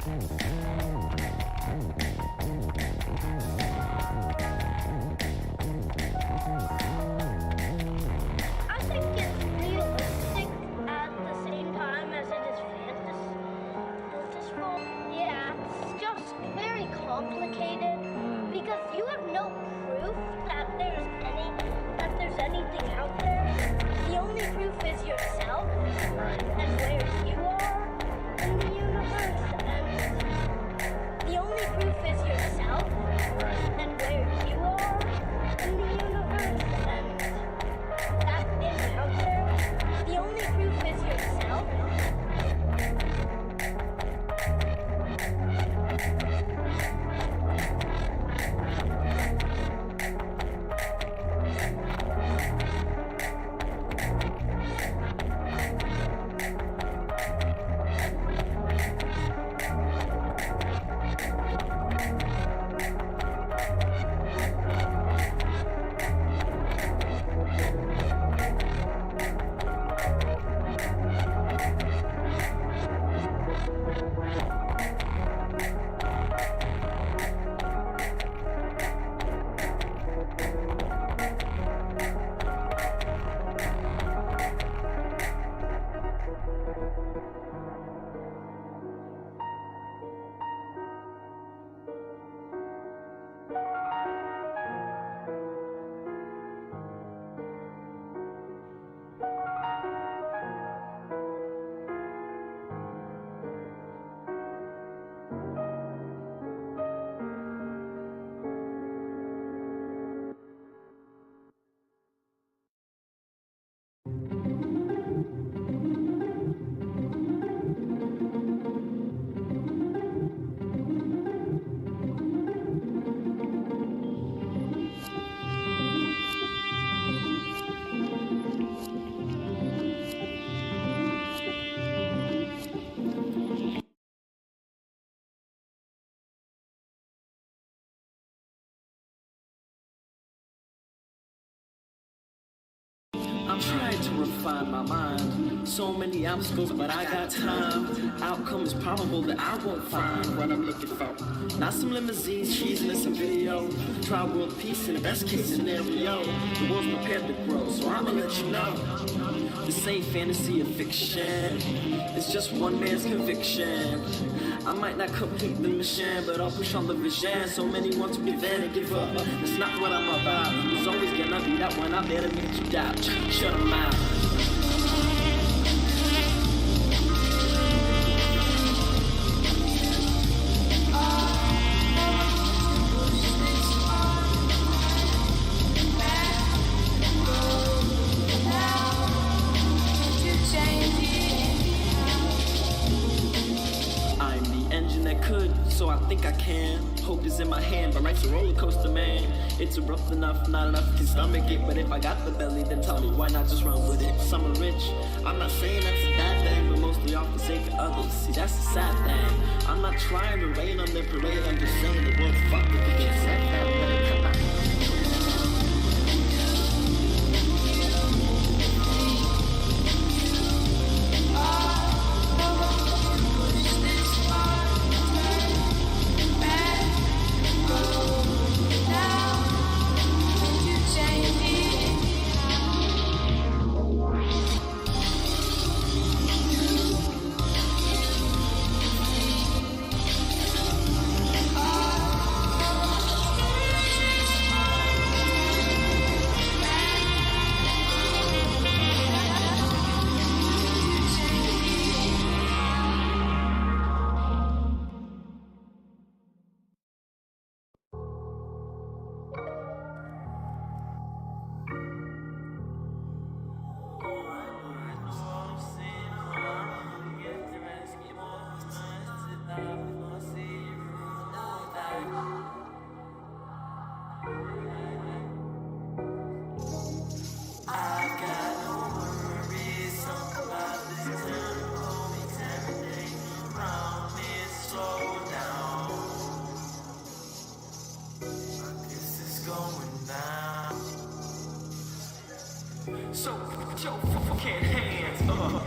I think it's realistic at the same time as it is fantastical. Yeah, it's just very complicated because you have no proof that there's anything out there. The only proof is yourself and where you are in the universe, and the only proof is yourself and where you are in the universe, and that is out there. The only proof is yourself. I'm trying to refine my mind. So many obstacles, but I got time. Outcome is probable that I won't find what I'm looking for. Not some limousines, cheesing in some video. Try world peace in the best case scenario. The world's prepared to grow, so I'ma let you know. This ain't fantasy or fiction. It's just one man's conviction. I might not complete the mission, but I'll push on the vision. So many want to be there and give up. That's not what I'm about. There's always gonna be that one out there to make you doubt. Shut 'em out. So I think I can. Hope is in my hand, but life's a roller coaster, man. It's rough enough, not enough can stomach it. But if I got the belly, then tell me why not just run with it. Some are rich, I'm not saying that's a bad thing, but mostly off the sake of others. See, that's the sad thing. I'm not trying to rain on their parade, I'm just saying the world fuck if we can set that way. Come on. So put your fucking hands up.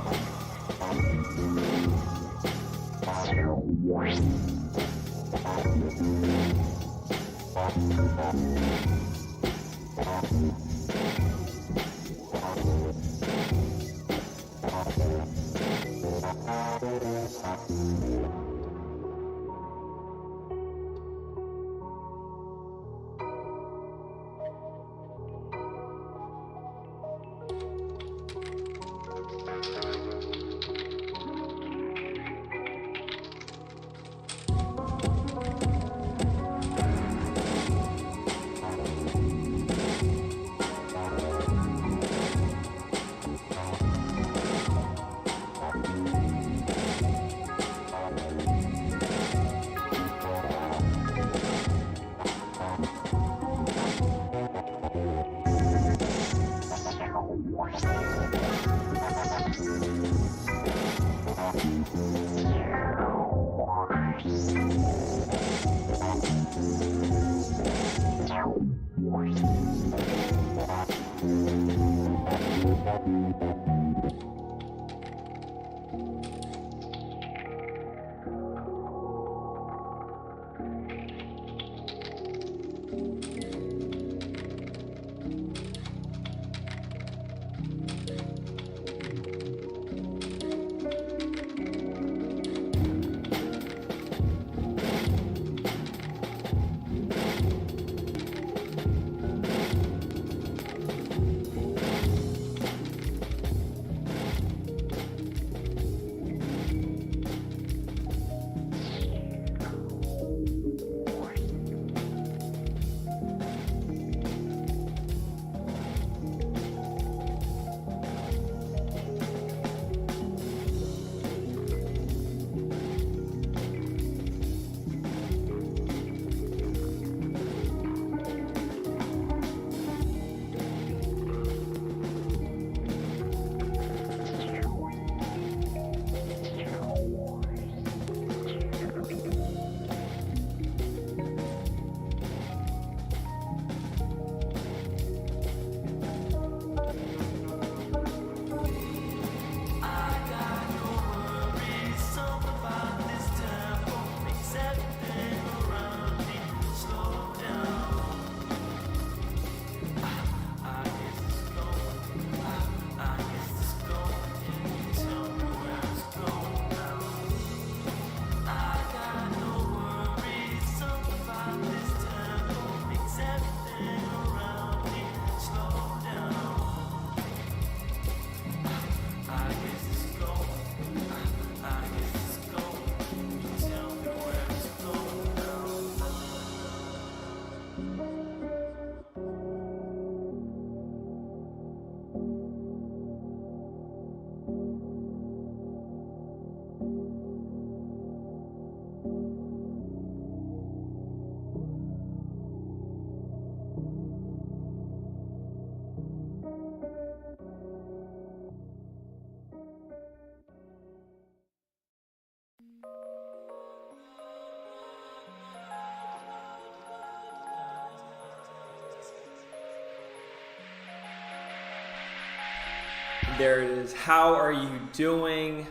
There it is. How are you doing?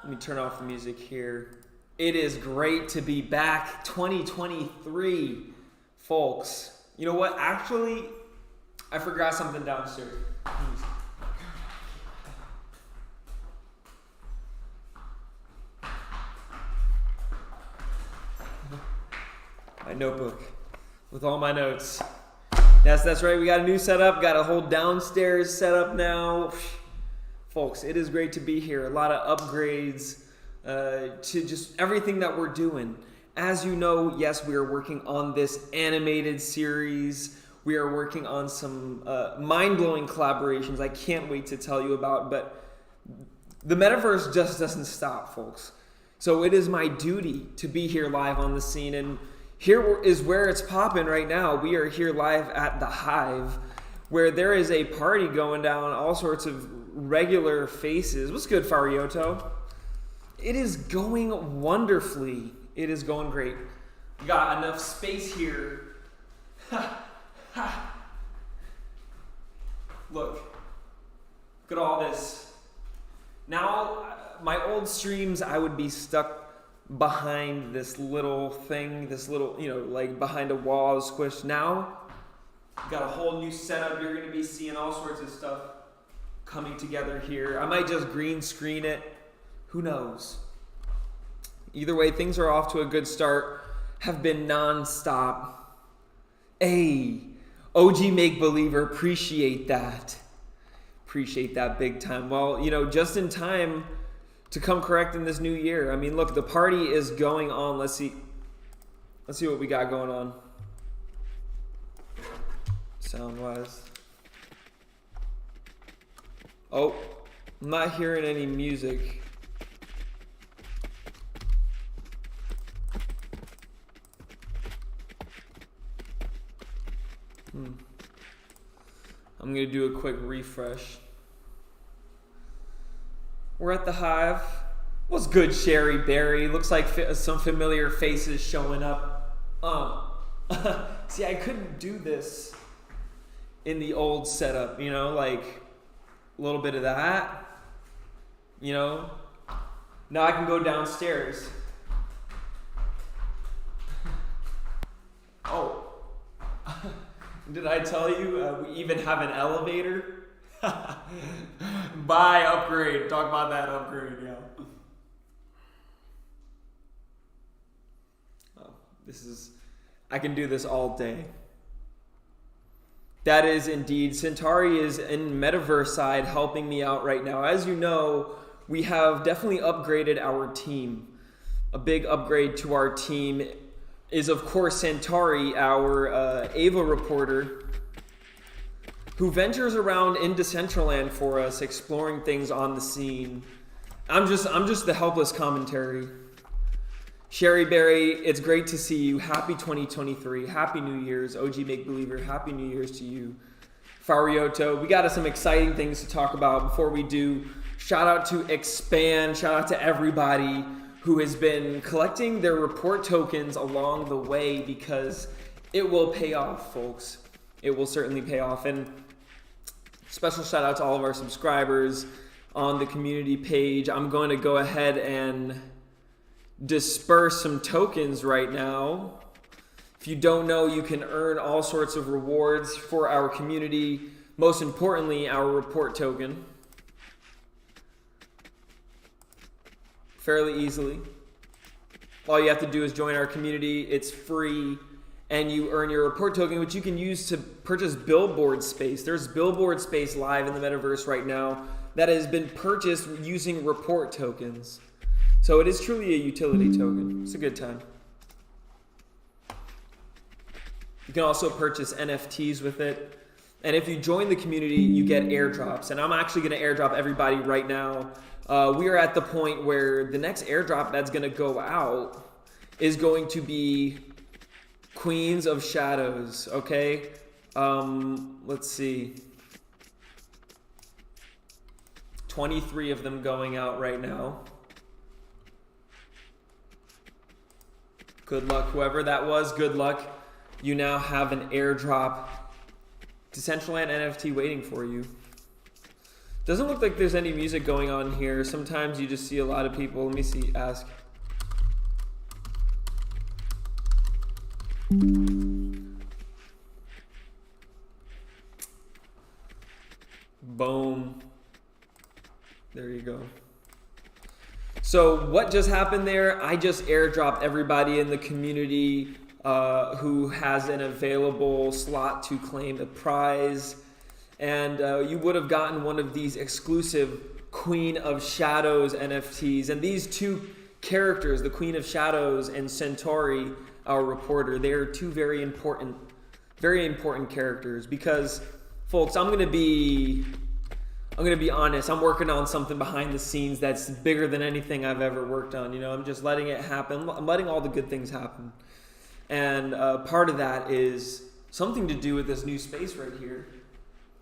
Let me turn off the music here. It is great to be back. 2023, folks. You know what? Actually, I forgot something downstairs. My notebook with all my notes. That's right. We got a new setup. Got a whole downstairs setup now. Folks, it is great to be here. A lot of upgrades to just everything that we're doing. As you know, yes, we are working on this animated series. We are working on some mind-blowing collaborations I can't wait to tell you about. But the metaverse just doesn't stop, folks. So it is my duty to be here live on the scene. And here is where it's popping right now. We are here live at the Hive, where there is a party going down, all sorts of regular faces. What's good, Farioto? It is going wonderfully. It is going great. We got enough space here. Look at all this. Now, my old streams, I would be stuck behind this little thing, this little, like behind a wall squished. Now, got a whole new setup. You're going to be seeing all sorts of stuff coming together here. I might just green screen it. Who knows? Either way, things are off to a good start. Have been non-stop. Hey, OG Make Believer, appreciate that. Appreciate that big time. Well, just in time to come correct in this new year. I mean, look, the party is going on. Let's see what we got going on. Sound-wise. Oh, I'm not hearing any music. I'm going to do a quick refresh. We're at the Hive. What's good, Sherry Berry? Looks like some familiar faces showing up. See, I couldn't do this in the old setup, like a little bit of that. Now I can go downstairs. Oh. Did I tell you we even have an elevator? Buy upgrade. Talk about that upgrade, yeah. Oh, I can do this all day. That is indeed. Centauri is in Metaverse side helping me out right now. As you know, we have definitely upgraded our team. A big upgrade to our team is, of course, Centauri, our Ava reporter, who ventures around in Decentraland for us, exploring things on the scene. I'm just the helpless commentary. Sherry Berry, it's great to see you. Happy 2023. Happy New Year's. OG Make Believer, Happy New Year's to you. Farioto, we got some exciting things to talk about. Before we do, shout out to Expand. Shout out to everybody who has been collecting their report tokens along the way, because it will pay off, folks. It will certainly pay off. And special shout out to all of our subscribers on the community page. I'm going to go ahead and disperse some tokens right now. If you don't know, you can earn all sorts of rewards for our community, most importantly, our report token, fairly easily. All you have to do is join our community. It's free, and you earn your report token, which you can use to purchase billboard space. There's billboard space live in the metaverse right now that has been purchased using report tokens. So it is truly a utility token. It's a good time. You can also purchase NFTs with it. And if you join the community, you get airdrops. And I'm actually going to airdrop everybody right now. We are at the point where the next airdrop that's going to go out is going to be Queens of Shadows, okay? Let's see. 23 of them going out right now. Good luck, whoever that was, good luck. You now have an airdrop Decentraland NFT waiting for you. Doesn't look like there's any music going on here. Sometimes you just see a lot of people. Let me see, ask. Boom. There you go. So what just happened there? I just airdropped everybody in the community who has an available slot to claim a prize. And you would have gotten one of these exclusive Queen of Shadows NFTs. And these two characters, the Queen of Shadows and Centauri, our reporter, they are two very important characters. Because, folks, I'm gonna be honest. I'm working on something behind the scenes that's bigger than anything I've ever worked on. I'm just letting it happen. I'm letting all the good things happen. And part of that is something to do with this new space right here.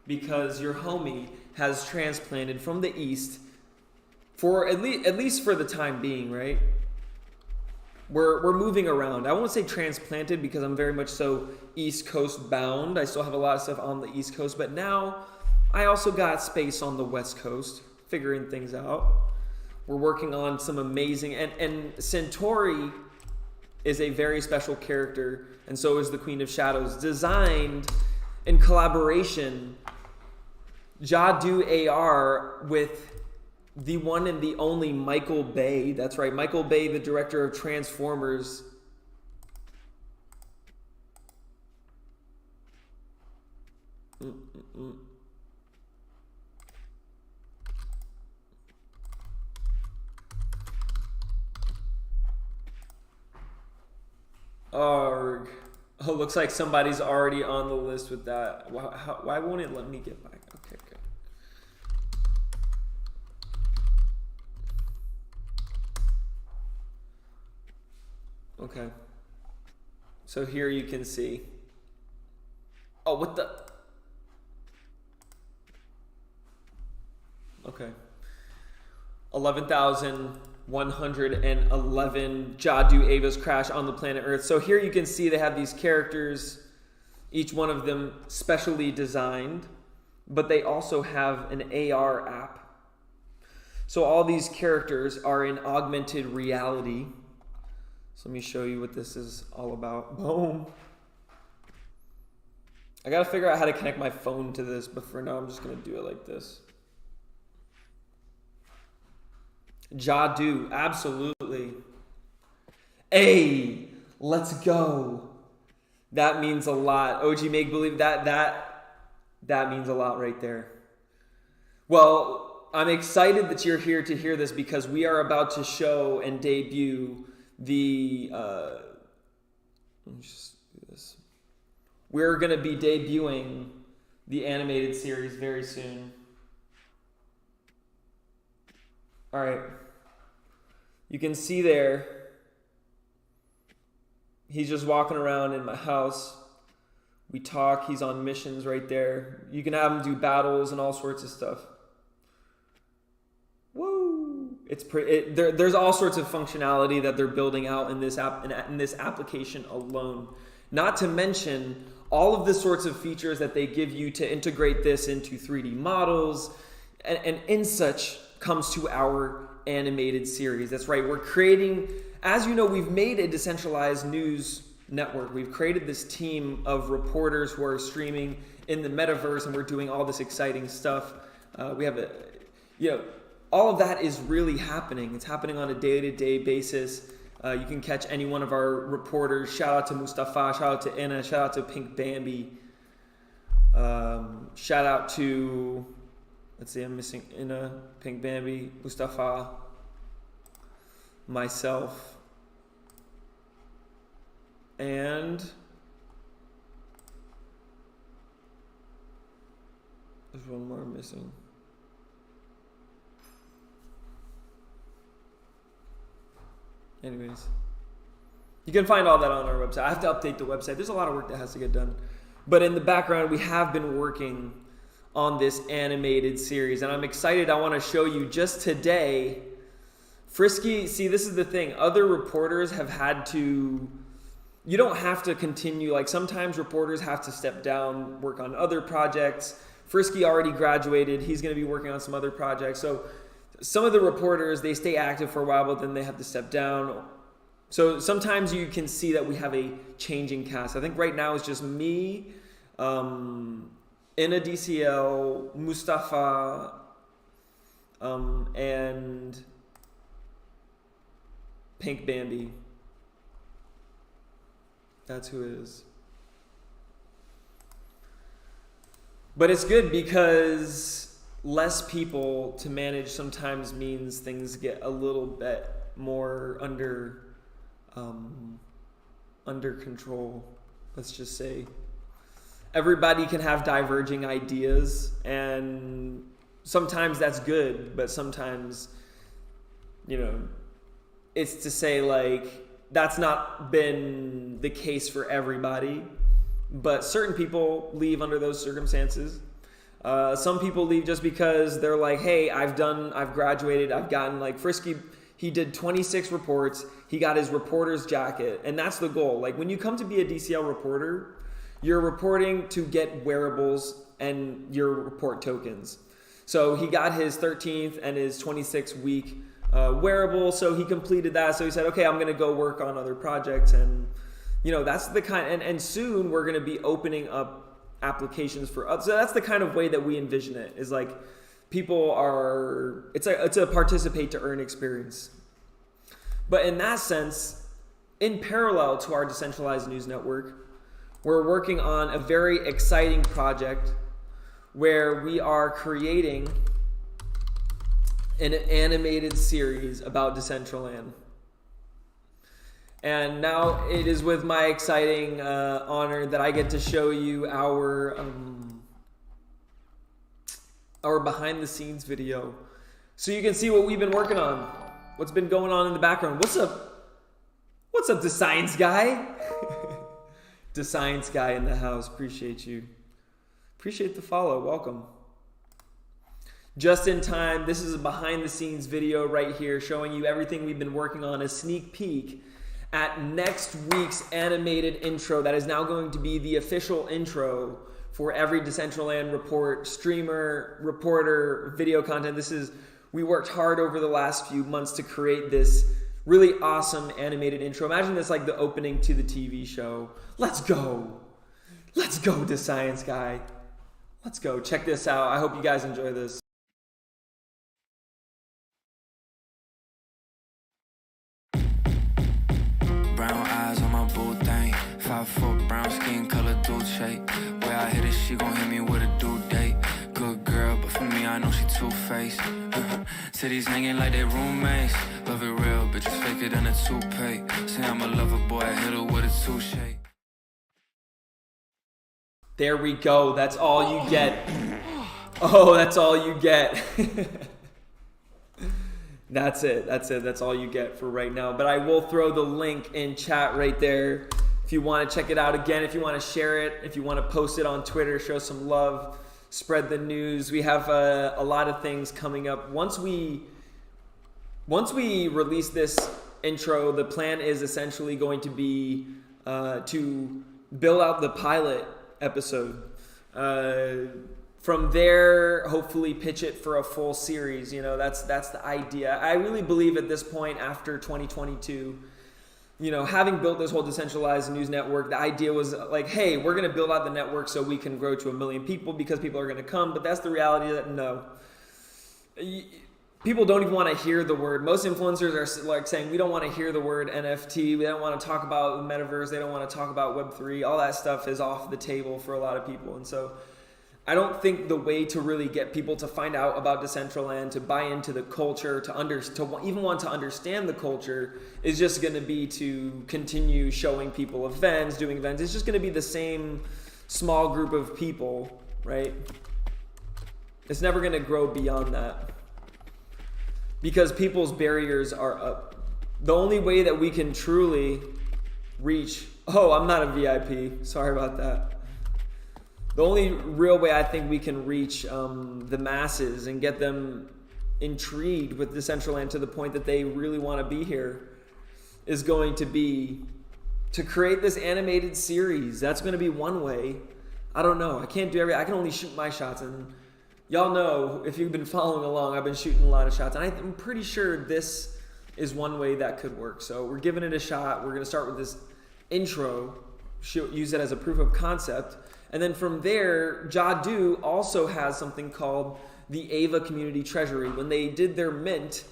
Because your homie has transplanted from the east for at least for the time being, right? We're moving around. I won't say transplanted because I'm very much so East Coast bound. I still have a lot of stuff on the East Coast, but now I also got space on the West Coast, figuring things out. We're working on some amazing, and Centauri is a very special character, and so is the Queen of Shadows, designed in collaboration, Jadu AR, with the one and the only Michael Bay. That's right, Michael Bay, the director of Transformers. Arg. Oh, looks like somebody's already on the list with that. Why won't it let me get back? Okay, good. Okay. So here you can see. Oh, what the? Okay. 11,111 Jadu Avas crash on the planet Earth. So here you can see they have these characters, each one of them specially designed, but they also have an AR app. So all these characters are in augmented reality. So let me show you what this is all about. Boom. I gotta figure out how to connect my phone to this, but for now I'm just gonna do it like this. Jadu, absolutely. Hey, let's go. That means a lot. OG Make Believe, that means a lot right there. Well, I'm excited that you're here to hear this because we are about to show and debut the let me just do this. We're going to be debuting the animated series very soon. All right. You can see there, he's just walking around in my house. We talk. He's on missions right there. You can have him do battles and all sorts of stuff. Woo! It's pretty. There's all sorts of functionality that they're building out in this app, in this application alone. Not to mention all of the sorts of features that they give you to integrate this into 3D models, and in such comes to our animated series. That's right. We're creating, as you know, we've made a decentralized news network. We've created this team of reporters who are streaming in the metaverse, and we're doing all this exciting stuff. We have all of that is really happening. It's happening on a day-to-day basis. You can catch any one of our reporters. Shout out to Mustafa. Shout out to Inna. Shout out to Pink Bambi. Shout out to, let's see, I'm missing Inna, Pink Bambi, Mustafa, myself, and there's one more missing. Anyways, you can find all that on our website. I have to update the website. There's a lot of work that has to get done. But in the background, we have been working on this animated series, and I'm excited. I want to show you just today. Frisky, see, this is the thing. Other reporters have had to, you don't have to continue. Like sometimes reporters have to step down, work on other projects. Frisky already graduated. He's going to be working on some other projects. So some of the reporters, they stay active for a while, but then they have to step down. So sometimes you can see that we have a changing cast. I think right now it's just me, Inna DCL, Mustafa, and Pink Bambi. That's who it is. But it's good because less people to manage sometimes means things get a little bit more under control. Let's just say everybody can have diverging ideas, and sometimes that's good, but sometimes, it's to say like that's not been the case for everybody, but certain people leave under those circumstances. Some people leave just because they're like, hey, I've graduated, I've gotten, like Frisky, he did 26 reports, he got his reporter's jacket, and that's the goal. Like when you come to be a DCL reporter, you're reporting to get wearables and your report tokens. So he got his 13th and his 26th week wearable. So he completed that. So he said, okay, I'm going to go work on other projects. And, you know, that's the kind, and soon we're going to be opening up applications for us. So that's the kind of way that we envision it, is like people are, it's a participate to earn experience. But in that sense, in parallel to our decentralized news network, we're working on a very exciting project where we are creating an animated series about Decentraland. And now it is with my exciting honor that I get to show you our behind the scenes video, so you can see what we've been working on, what's been going on in the background. What's up, the science guy? The science guy in the house. Appreciate you. Appreciate the follow. Welcome. Just in time. This is a behind the scenes video right here showing you everything we've been working on, a sneak peek at next week's animated intro that is now going to be the official intro for every Decentraland report, streamer, reporter, video content. We worked hard over the last few months to create this really awesome animated intro. Imagine this like the opening to the TV show. Let's go. Let's go, the science guy. Let's go. Check this out. I hope you guys enjoy this. Brown eyes on my boo thing. 5'4", brown skin color Dulce. Where I hit it, she gon' hit me with a due date. Good girl, but for me, I know she two-faced. Cities hanging like they roommates. Love it real, bitches fake it in a toupee. Say I'm a lover boy, I hit her with a touche. There we go. That's all you get. Oh, that's all you get. That's it. That's all you get for right now. But I will throw the link in chat right there if you want to check it out again, if you want to share it, if you want to post it on Twitter, show some love, spread the news. We have a lot of things coming up. Once we release this intro, the plan is essentially going to be to build out the pilot episode. From there, hopefully pitch it for a full series. You know, that's the idea. I really believe at this point, after 2022, you know, having built this whole decentralized news network, the idea was like, hey, we're going to build out the network so we can grow to 1 million people because people are going to come. But that's the reality that no. People don't even want to hear the word. Most influencers are like saying, we don't want to hear the word NFT. We don't want to talk about the metaverse. They don't want to talk about Web3. All that stuff is off the table for a lot of people. And so I don't think the way to really get people to find out about Decentraland, to buy into the culture, to even want to understand the culture is just going to be to continue showing people events, doing events. It's just going to be the same small group of people, right? It's never going to grow beyond that because people's barriers are up. The only way that we can truly reach, oh, I'm not a VIP. Sorry about that. The only real way I think we can reach the masses and get them intrigued with Decentraland to the point that they really want to be here is going to be to create this animated series. That's going to be one way. I don't know. I can't do everything. I can only shoot my shots. And y'all know, if you've been following along, I've been shooting a lot of shots. And I'm pretty sure this is one way that could work. So we're giving it a shot. We're going to start with this intro, use it as a proof of concept. And then from there, Jadu also has something called the Ava Community Treasury. When they did their mint,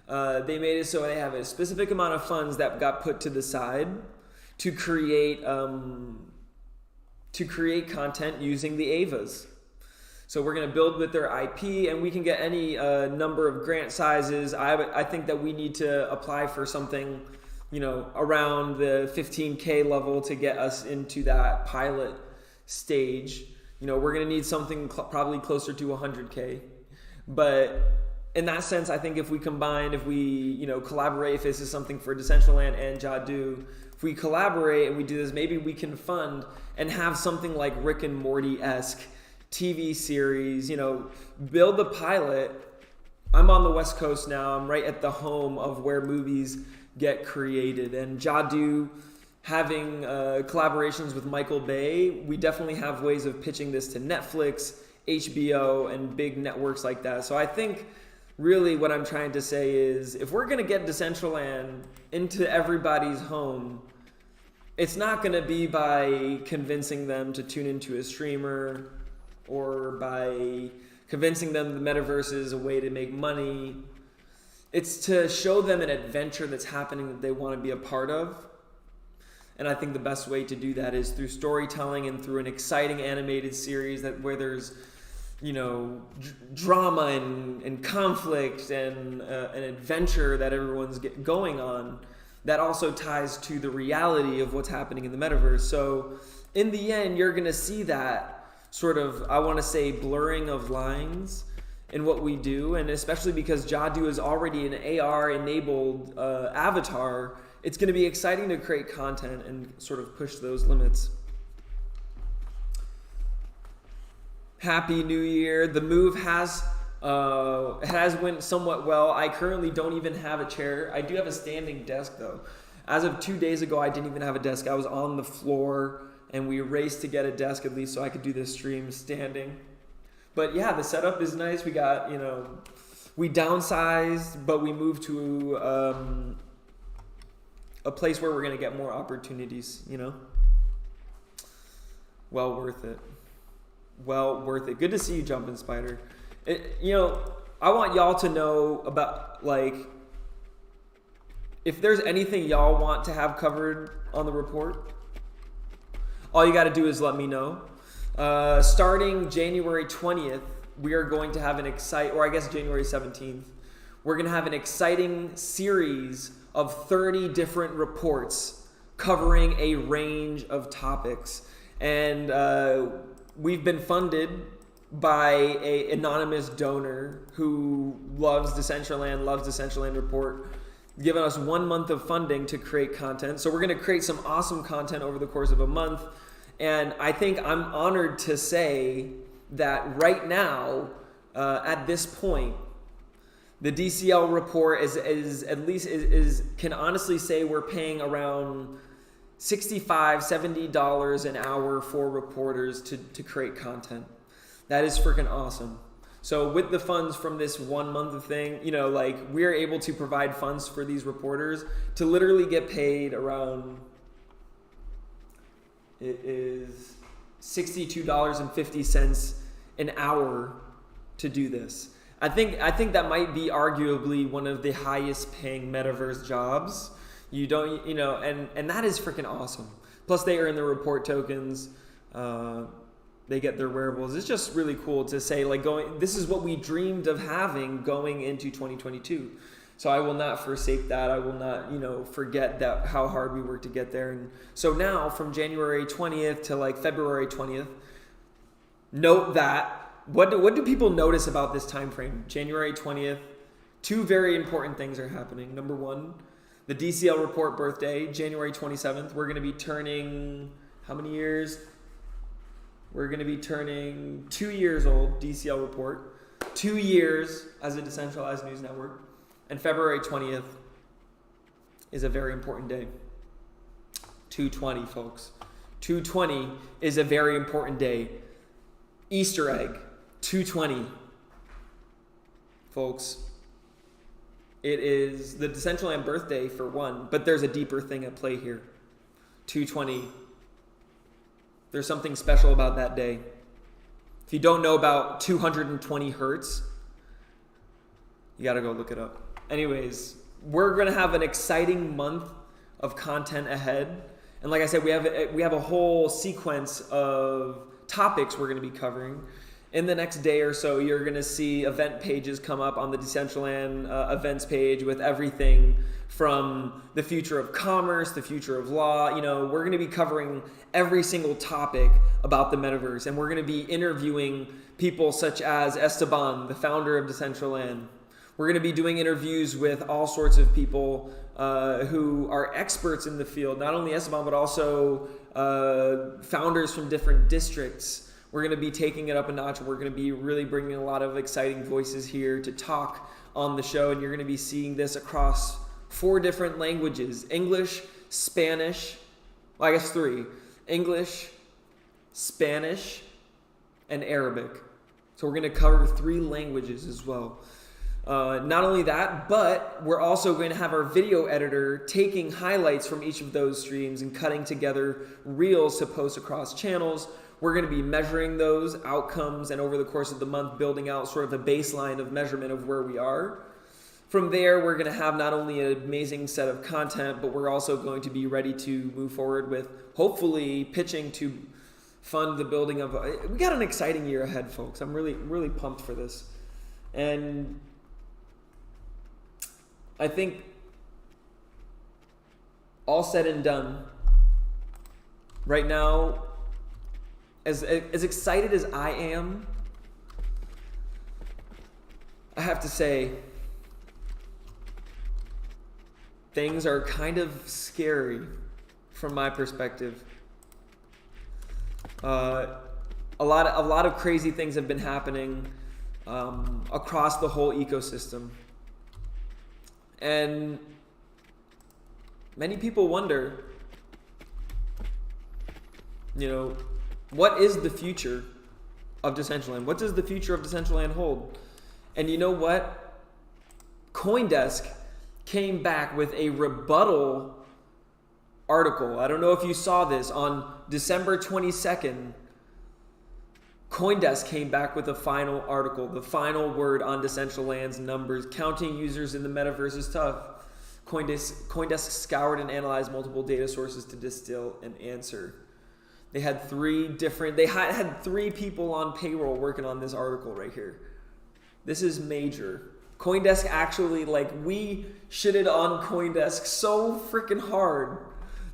they made it so they have a specific amount of funds that got put to the side to create content using the Avas. So we're going to build with their IP, and we can get any number of grant sizes. I think that we need to apply for something, you know, around the 15K level to get us into that pilot stage. You know, we're going to need something probably closer to 100K. But in that sense, I think if we combine, if we, you know, collaborate, if this is something for Decentraland and Jadu, if we collaborate and we do this, maybe we can fund and have something like Rick and Morty-esque TV series, you know, build the pilot. I'm on the West Coast now. I'm right at the home of where movies get created. And Jadu having collaborations with Michael Bay, we definitely have ways of pitching this to Netflix, HBO, and big networks like that. So I think really what I'm trying to say is, if we're going to get Decentraland into everybody's home, it's not going to be by convincing them to tune into a streamer or by convincing them the metaverse is a way to make money. It's to show them an adventure that's happening that they want to be a part of. And I think the best way to do that is through storytelling and through an exciting animated series where there's, drama and conflict and an adventure that everyone's going on that also ties to the reality of what's happening in the metaverse. So in the end, you're going to see that sort of, I want to say, blurring of lines in what we do. And especially because Jadu is already an AR-enabled avatar, it's going to be exciting to create content and sort of push those limits. Happy New Year. The move has went somewhat well. I currently don't even have a chair. I do have a standing desk though. As of 2 days ago, I didn't even have a desk. I was on the floor and we raced to get a desk at least so I could do this stream standing. But yeah, the setup is nice. We got, we downsized, but we moved to a place where we're going to get more opportunities, Well worth it. Well worth it. Good to see you, Jumpin' Spider. I want y'all to know about, if there's anything y'all want to have covered on the report, all you got to do is let me know. Starting January 20th, we are going to have January 17th, we're going to have an exciting series of 30 different reports covering a range of topics. And we've been funded by an anonymous donor who loves Decentraland Report, giving us 1 month of funding to create content. So we're going to create some awesome content over the course of a month. And I think I'm honored to say that right now, at this point, the DCL report can honestly say we're paying around $65, $70 an hour for reporters to create content. That is freaking awesome. So with the funds from this 1 month of thing, we're able to provide funds for these reporters to literally get paid around, it is $62.50 an hour to do this. I think that might be arguably one of the highest paying metaverse jobs. And that is freaking awesome. Plus they earn their report tokens. They get their wearables. It's just really cool to say, this is what we dreamed of having going into 2022. So I will not forsake that. I will not, forget that how hard we worked to get there. And so now from January 20th to February 20th, note that, what do people notice about this time frame? January 20th, two very important things are happening. Number one, the DCL report birthday, January 27th. We're going to be turning, how many years? We're going to be turning 2 years old, DCL report. 2 years as a decentralized news network. And February 20th is a very important day. 2/20, folks. 2/20 is a very important day. Easter egg, 2/20. Folks, it is the Decentraland birthday for one, but there's a deeper thing at play here. 2/20. There's something special about that day. If you don't know about 220 hertz, you got to go look it up. Anyways, we're going to have an exciting month of content ahead. And like I said, we have a whole sequence of topics we're going to be covering. In the next day or so, you're going to see event pages come up on the Decentraland events page with everything from the future of commerce, the future of law. We're going to be covering every single topic about the metaverse. And we're going to be interviewing people such as Esteban, the founder of Decentraland. We're going to be doing interviews with all sorts of people who are experts in the field, not only Esteban, but also founders from different districts. We're going to be taking it up a notch. We're going to be really bringing a lot of exciting voices here to talk on the show. And you're going to be seeing this across 4 different languages: English, Spanish, well, I guess 3. English, Spanish, and Arabic. So we're going to cover 3 languages as well. Not only that, but we're also going to have our video editor taking highlights from each of those streams and cutting together reels to post across channels. We're going to be measuring those outcomes and over the course of the month building out sort of a baseline of measurement of where we are. From there, we're going to have not only an amazing set of content, but we're also going to be ready to move forward with hopefully pitching to fund the building of... We got an exciting year ahead, folks. I'm really, really pumped for this. And I think all said and done, right now, as excited as I am, I have to say, things are kind of scary from my perspective. A lot of crazy things have been happening across the whole ecosystem. And many people wonder, what is the future of Decentraland? What does the future of Decentraland hold? And you know what? CoinDesk came back with a rebuttal article. I don't know if you saw this. On December 22nd, CoinDesk came back with a final article, the final word on Decentraland's numbers. Counting users in the metaverse is tough. CoinDesk scoured and analyzed multiple data sources to distill an answer. They had three people on payroll working on this article right here. This is major. CoinDesk actually, we shitted on CoinDesk so freaking hard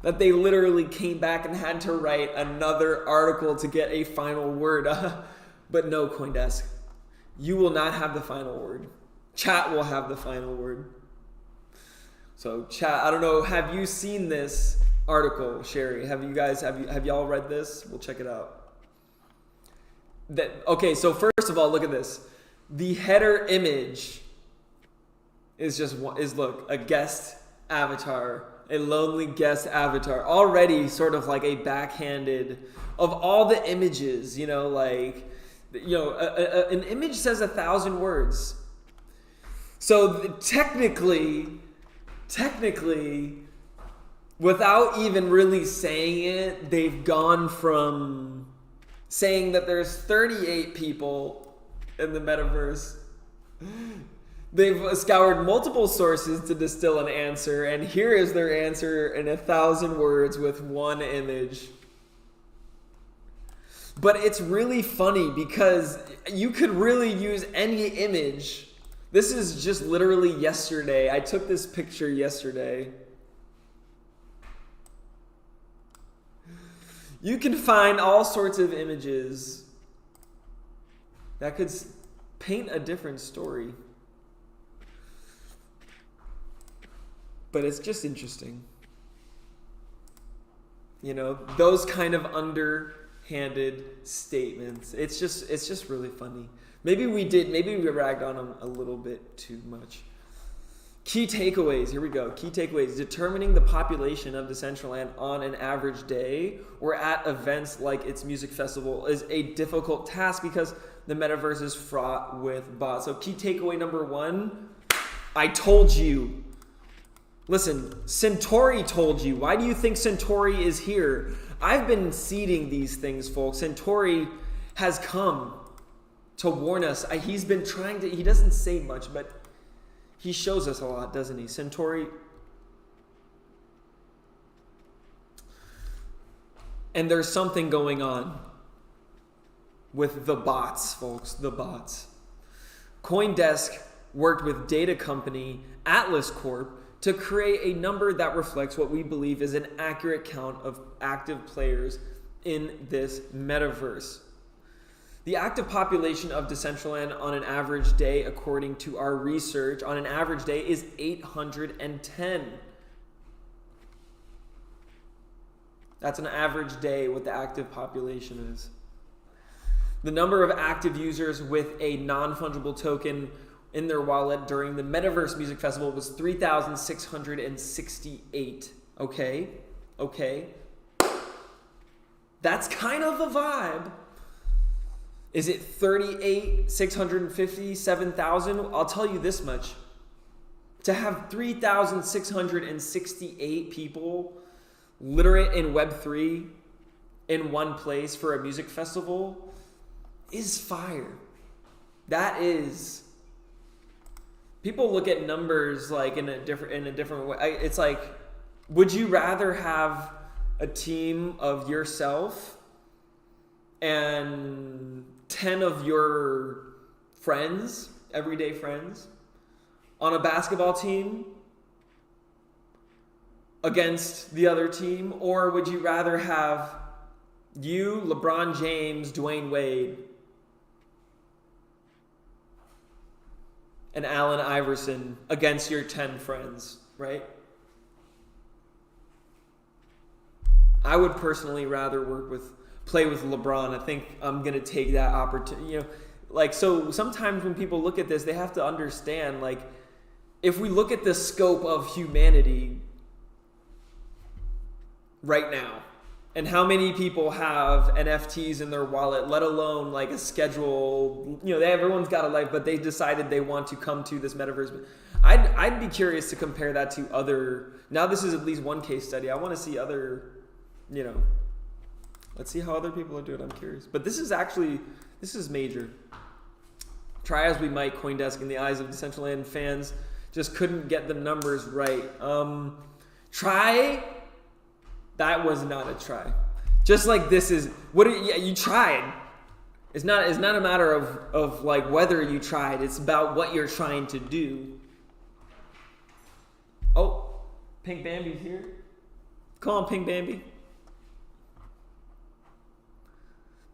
that they literally came back and had to write another article to get a final word. But no, CoinDesk, you will not have the final word. Chat will have the final word. So chat, I don't know, have you seen this article, Sherry? Have y'all read this? We'll check it out. Okay, so first of all, look at this. The header image is look, a guest avatar. A lonely guest avatar, already sort of like a backhanded of all the images, an image says 1,000 words. So technically, without even really saying it, they've gone from saying that there's 38 people in the metaverse. They've scoured multiple sources to distill an answer, and here is their answer in 1,000 words with one image. But it's really funny because you could really use any image. This is just literally yesterday. I took this picture yesterday. You can find all sorts of images that could paint a different story. But it's just interesting. Those kind of underhanded statements. It's just really funny. Maybe we ragged on them a little bit too much. Key takeaways. Here we go. Key takeaways. Determining the population of Decentraland on an average day or at events like its music festival is a difficult task because the metaverse is fraught with bots. So key takeaway number 1, I told you. Listen, Centauri told you. Why do you think Centauri is here? I've been seeding these things, folks. Centauri has come to warn us. He's been trying to, he doesn't say much, but he shows us a lot, doesn't he? Centauri. And there's something going on with the bots, folks, the bots. CoinDesk worked with data company Atlas Corp to create a number that reflects what we believe is an accurate count of active players in this metaverse. The active population of Decentraland on an average day, according to our research, on an average day is 810. That's an average day what the active population is. The number of active users with a non-fungible token in their wallet during the Metaverse Music Festival was 3,668. Okay. That's kind of the vibe. Is it 38,657,000? I'll tell you this much. To have 3,668 people literate in Web3 in one place for a music festival is fire. That is. People look at numbers like in a different way. It's like, would you rather have a team of yourself and 10 of your friends, everyday friends, on a basketball team against the other team? Or would you rather have you, LeBron James, Dwayne Wade, and Allen Iverson against your 10 friends, right? I would personally rather play with LeBron. I think I'm going to take that opportunity, so sometimes when people look at this, they have to understand, like, if we look at the scope of humanity right now, and how many people have NFTs in their wallet, let alone like a schedule, everyone's got a life, but they decided they want to come to this metaverse. I'd be curious to compare that to other, now this is at least one case study. I want to see other, let's see how other people are doing. I'm curious. But this is major. Try as we might, CoinDesk, in the eyes of Decentraland fans, just couldn't get the numbers right. That was not a try. Just like this is, you tried. It's not a matter of like whether you tried. It's about what you're trying to do. Oh, Pink Bambi's here. Come on, Pink Bambi.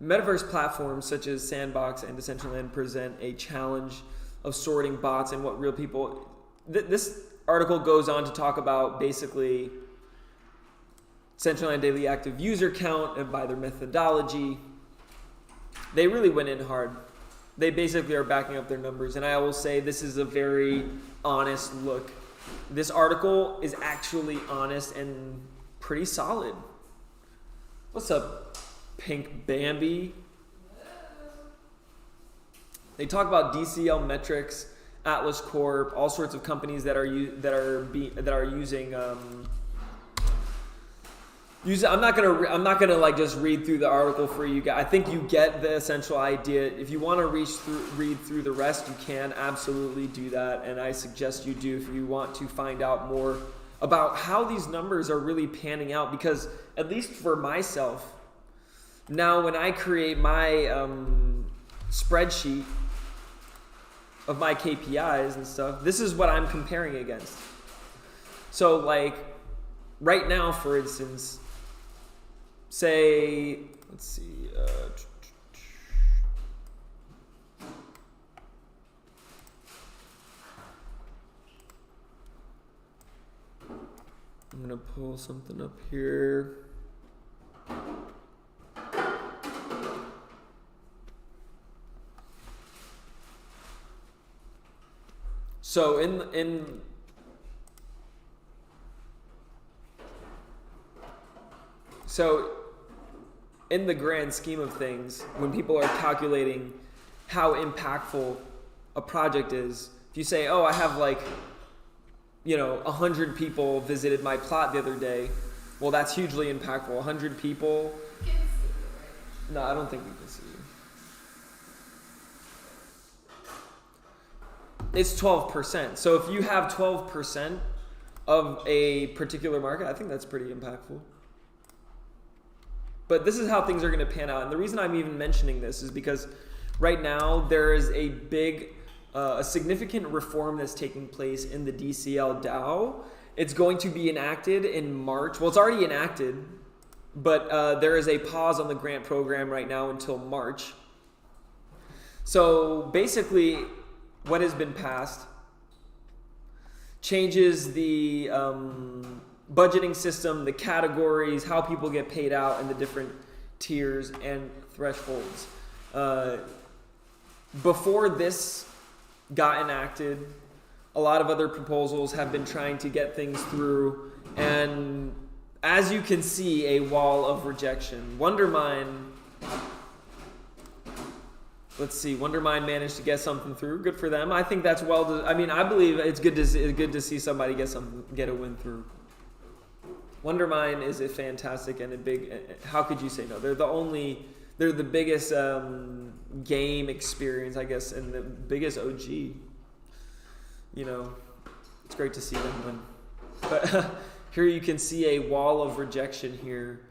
Metaverse platforms such as Sandbox and Decentraland present a challenge of sorting bots and what real people... This article goes on to talk about basically Decentraland daily active user count and by their methodology. They really went in hard. They basically are backing up their numbers. And I will say this is a very honest look. This article is actually honest and pretty solid. What's up, Pink Bambi? They talk about DCL Metrics, Atlas Corp, all sorts of companies that are using. I'm not gonna like just read through the article for you guys. I think you get the essential idea. If you want to read through the rest, you can absolutely do that, and I suggest you do if you want to find out more about how these numbers are really panning out. Because at least for myself, now when I create my spreadsheet of my KPIs and stuff, this is what I'm comparing against. So like right now, for instance, say, let's see, I'm gonna pull something up here. So in the grand scheme of things, when people are calculating how impactful a project is, if you say, oh, I have 100 people visited my plot the other day, well, that's hugely impactful. 100 people. You can see it, right? No, I don't think we can see you. It's 12%. So if you have 12% of a particular market, I think that's pretty impactful. But this is how things are going to pan out. And the reason I'm even mentioning this is because right now there is a significant reform that's taking place in the DCL DAO. It's going to be enacted in March. Well, it's already enacted, but there is a pause on the grant program right now until March. So basically, what has been passed changes the budgeting system, the categories, how people get paid out, and the different tiers and thresholds. Before this got enacted, a lot of other proposals have been trying to get things through, and as you can see, a wall of rejection. Wondermine let's see. Wondermind managed to get something through. Good for them. I think that's I mean, I believe it's good to see somebody get a win through. Wondermind is a fantastic and a big. How could you say no? They're the biggest game experience, I guess, and the biggest OG. You know, it's great to see them win. But here you can see a wall of rejection here.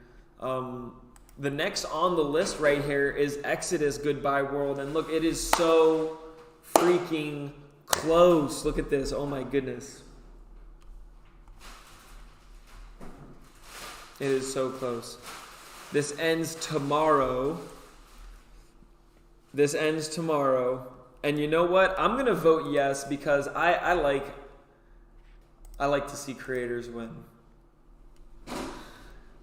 The next on the list right here is Exodus Goodbye World. And look, it is so freaking close. Look at this. Oh my goodness. It is so close. This ends tomorrow. And you know what? I'm going to vote yes because I like to see creators win.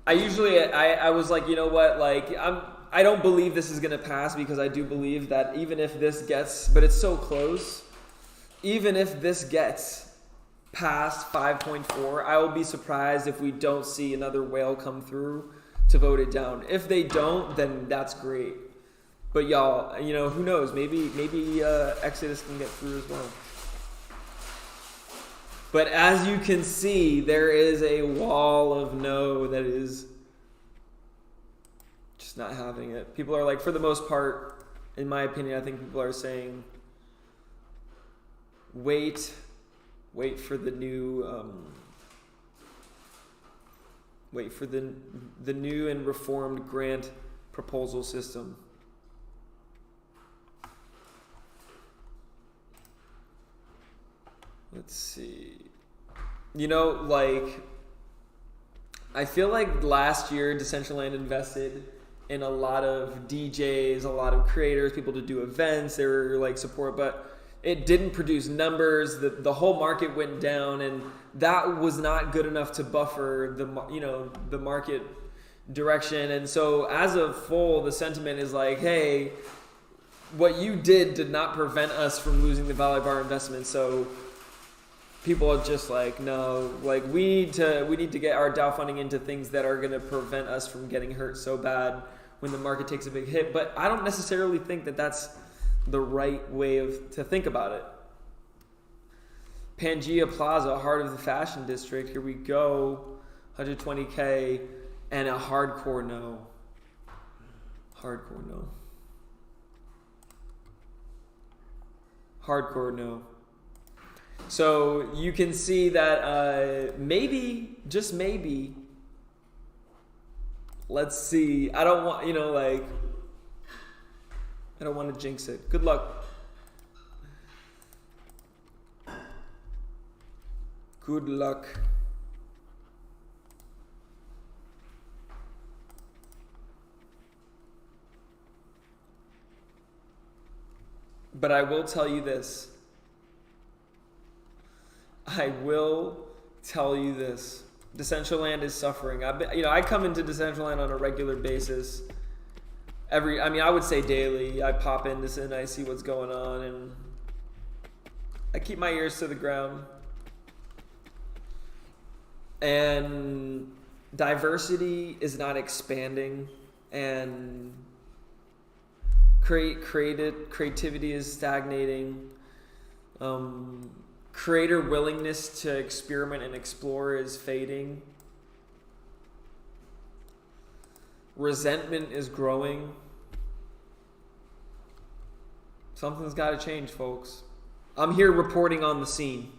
I was like, you know what? Like, I don't believe this is going to pass because I do believe that even if this gets, but it's so close, even if this gets past 5.4, I will be surprised if we don't see another whale come through to vote it down. If they don't, then that's great. But y'all, you know, who knows? Maybe Exodus can get through as well. But as you can see, there is a wall of no that is just not having it. People are like, for the most part, in my opinion, I think people are saying, wait for the new, wait for the new and reformed grant proposal system. Let's see. You know, like, I feel like last year Decentraland invested in a lot of DJs, a lot of creators, people to do events, they were like support, but it didn't produce numbers. The whole market went down, and that was not good enough to buffer the market direction. And so as a full, the sentiment is like, hey, what you did not prevent us from losing the value of our investment. So people are just like, no, like we need to get our DAO funding into things that are going to prevent us from getting hurt so bad when the market takes a big hit. But I don't necessarily think that that's the right way to think about it. Pangea Plaza, heart of the fashion district. Here we go. 120K and a hardcore no. Hardcore no. Hardcore no. So you can see that maybe, just maybe, let's see. I don't want, I don't want to jinx it. Good luck. Good luck. But I will tell you this. Decentraland is suffering. I come into Decentraland on a regular basis. I would say daily. I pop in this and I see what's going on, and I keep my ears to the ground. And diversity is not expanding, and creativity is stagnating. Creator willingness to experiment and explore is fading. Resentment is growing. Something's got to change, folks. I'm here reporting on the scene.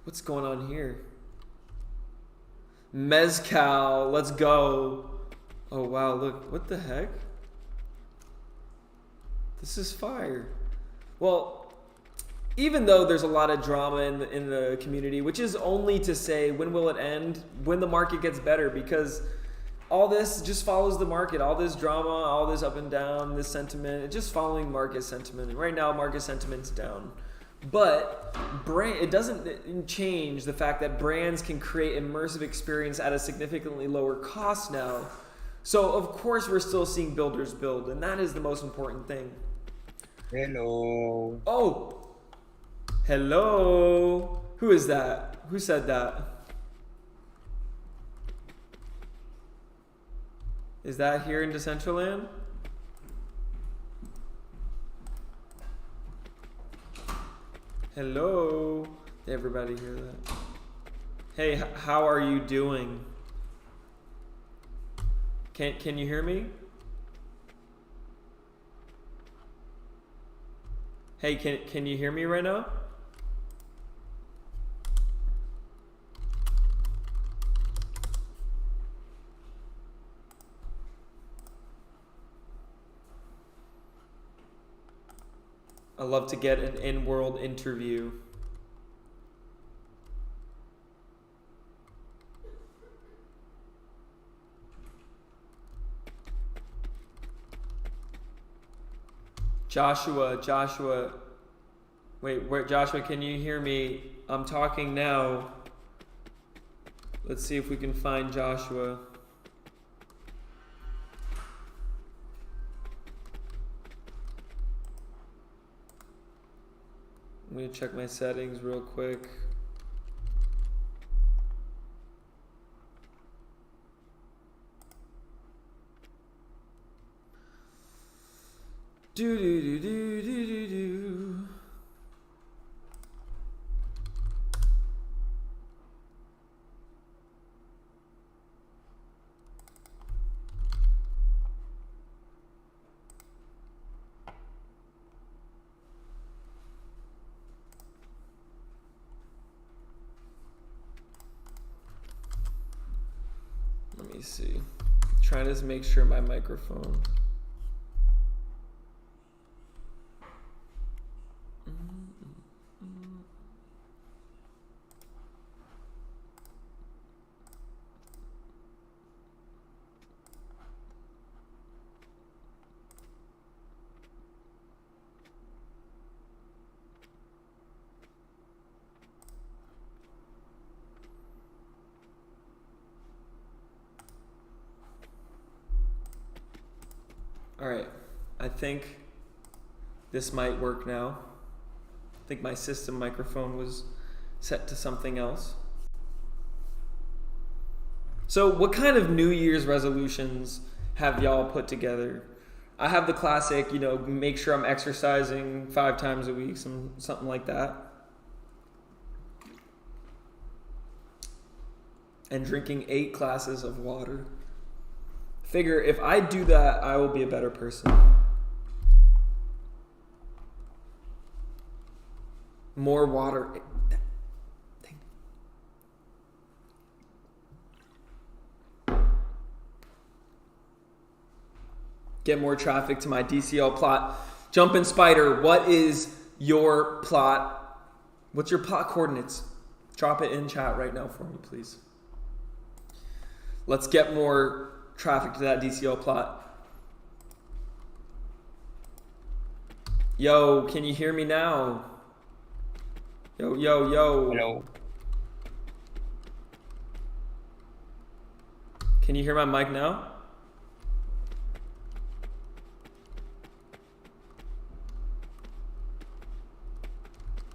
What's going on here? Mezcal, let's go. Oh wow, look, what the heck? This is fire. Well, even though there's a lot of drama in the community, which is only to say, when will it end? When the market gets better, because all this just follows the market. All this drama, all this up and down, this sentiment, it's just following market sentiment. And right now, market sentiment's down. But it doesn't change the fact that brands can create immersive experience at a significantly lower cost now. So, of course, we're still seeing builders build, and that is the most important thing. Hello. Oh, hello. Who is that? Who said that? Is that here in Decentraland? Hello. Did everybody hear that? Hey, how are you doing? Can you hear me? Hey, can you hear me right now? I love to get an in-world interview. Joshua, wait, where, Joshua, can you hear me? I'm talking now. Let's see if we can find Joshua. I'm gonna check my settings real quick. Do do do do do do do. Let me see. Trying to make sure my microphone. All right, I think this might work now. I think my system microphone was set to something else. So what kind of New Year's resolutions have y'all put together? I have the classic, make sure I'm exercising 5 times a week, something like that. And drinking 8 glasses of water. Figure if I do that, I will be a better person. More water. Get more traffic to my DCL plot. Jumpin' Spider, what is your plot? What's your plot coordinates? Drop it in chat right now for me, please. Let's get more traffic to that DCL plot. Yo, can you hear me now? Yo. Hello. Can you hear my mic now?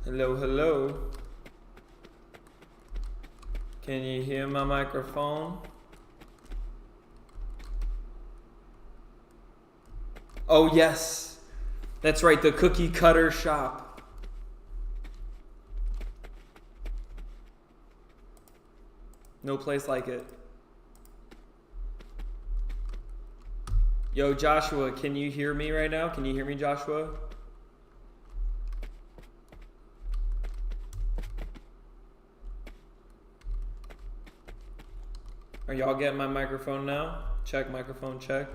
Hello. Can you hear my microphone? Oh yes, that's right, the cookie cutter shop. No place like it. Yo, Joshua, can you hear me right now? Can you hear me, Joshua? Are y'all getting my microphone now? Check microphone, check.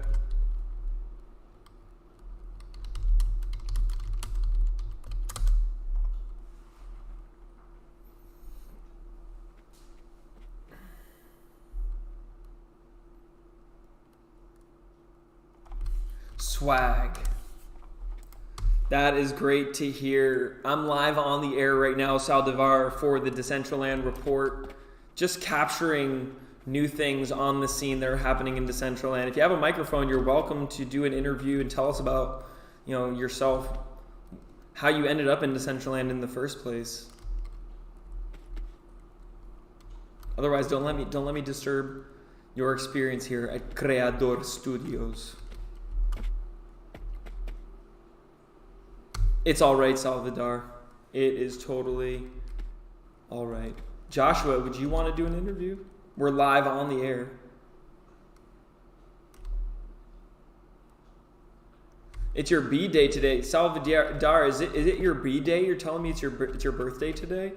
Swag. That is great to hear. I'm live on the air right now, Saldivar, for the Decentraland report. Just capturing new things on the scene that are happening in Decentraland. If you have a microphone, you're welcome to do an interview and tell us about, yourself, how you ended up in Decentraland in the first place. Otherwise, don't let me disturb your experience here at Creador Studios. It's all right, Salvador. It is totally all right. Joshua, would you want to do an interview? We're live on the air. It's your B-day today. Salvador, is it your B-day? You're telling me it's your birthday today?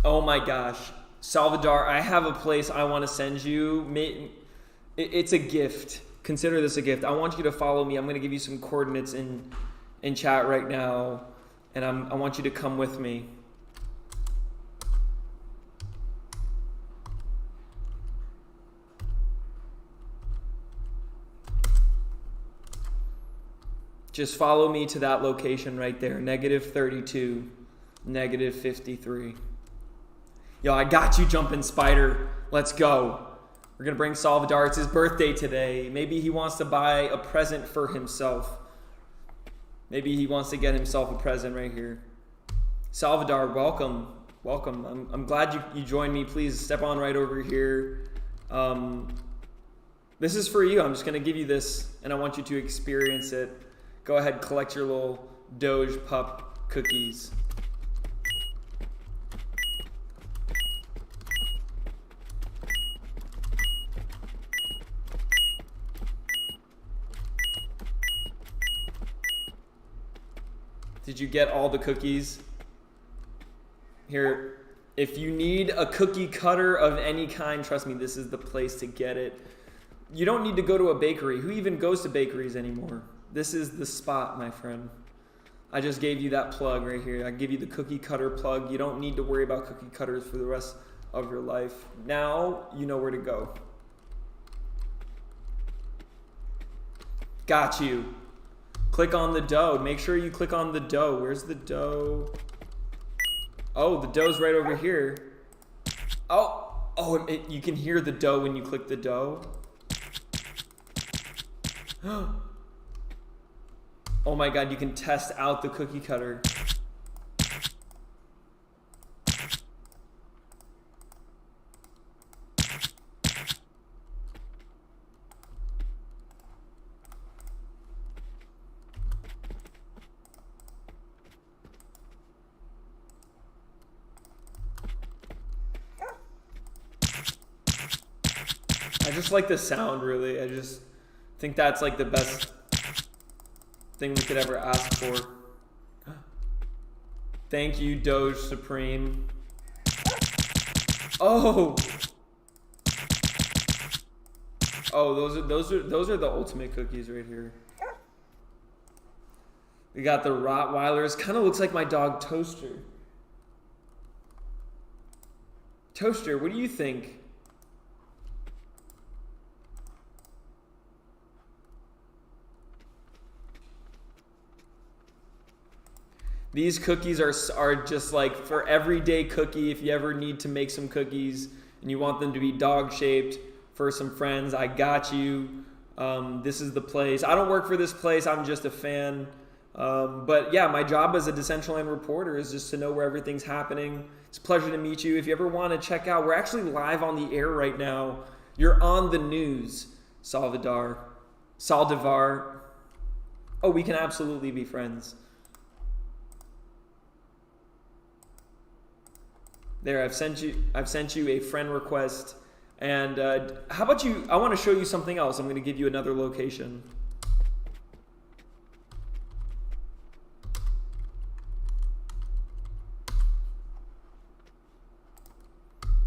Oh my gosh. Salvador, I have a place I want to send you. It's a gift. Consider this a gift. I want you to follow me. I'm going to give you some coordinates in chat right now. And I want you to come with me. Just follow me to that location right there. -32, -53. Yo, I got you, Jumpin' Spider. Let's go. We're going to bring Salvador. It's his birthday today. Maybe he wants to buy a present for himself. Maybe he wants to get himself a present right here. Salvador, welcome. Welcome. I'm glad you joined me. Please step on right over here. This is for you. I'm just going to give you this, and I want you to experience it. Go ahead, collect your little Doge Pup cookies. Did you get all the cookies? Here, if you need a cookie cutter of any kind, trust me, this is the place to get it. You don't need to go to a bakery. Who even goes to bakeries anymore? This is the spot, my friend. I just gave you that plug right here. I give you the cookie cutter plug. You don't need to worry about cookie cutters for the rest of your life. Now you know where to go. Got you. Click on the dough. Make sure you click on the dough. Where's the dough? Oh, the dough's right over here. Oh, you can hear the dough when you click the dough. Oh my God, you can test out the cookie cutter. I just like the sound, really. I just think that's like the best thing we could ever ask for. Thank you, Doge Supreme. Oh, those are the ultimate cookies right here. We got the Rottweilers. Kind of looks like my dog Toaster. Toaster, what do you think? These cookies are just like for everyday cookie. If you ever need to make some cookies and you want them to be dog shaped for some friends, I got you. This is the place. I don't work for this place. I'm just a fan. But yeah, my job as a Decentraland reporter is just to know where everything's happening. It's a pleasure to meet you. If you ever want to check out, we're actually live on the air right now. You're on the news, Salvador. Oh, we can absolutely be friends. There, I've sent you a friend request. And how about you? I want to show you something else. I'm going to give you another location.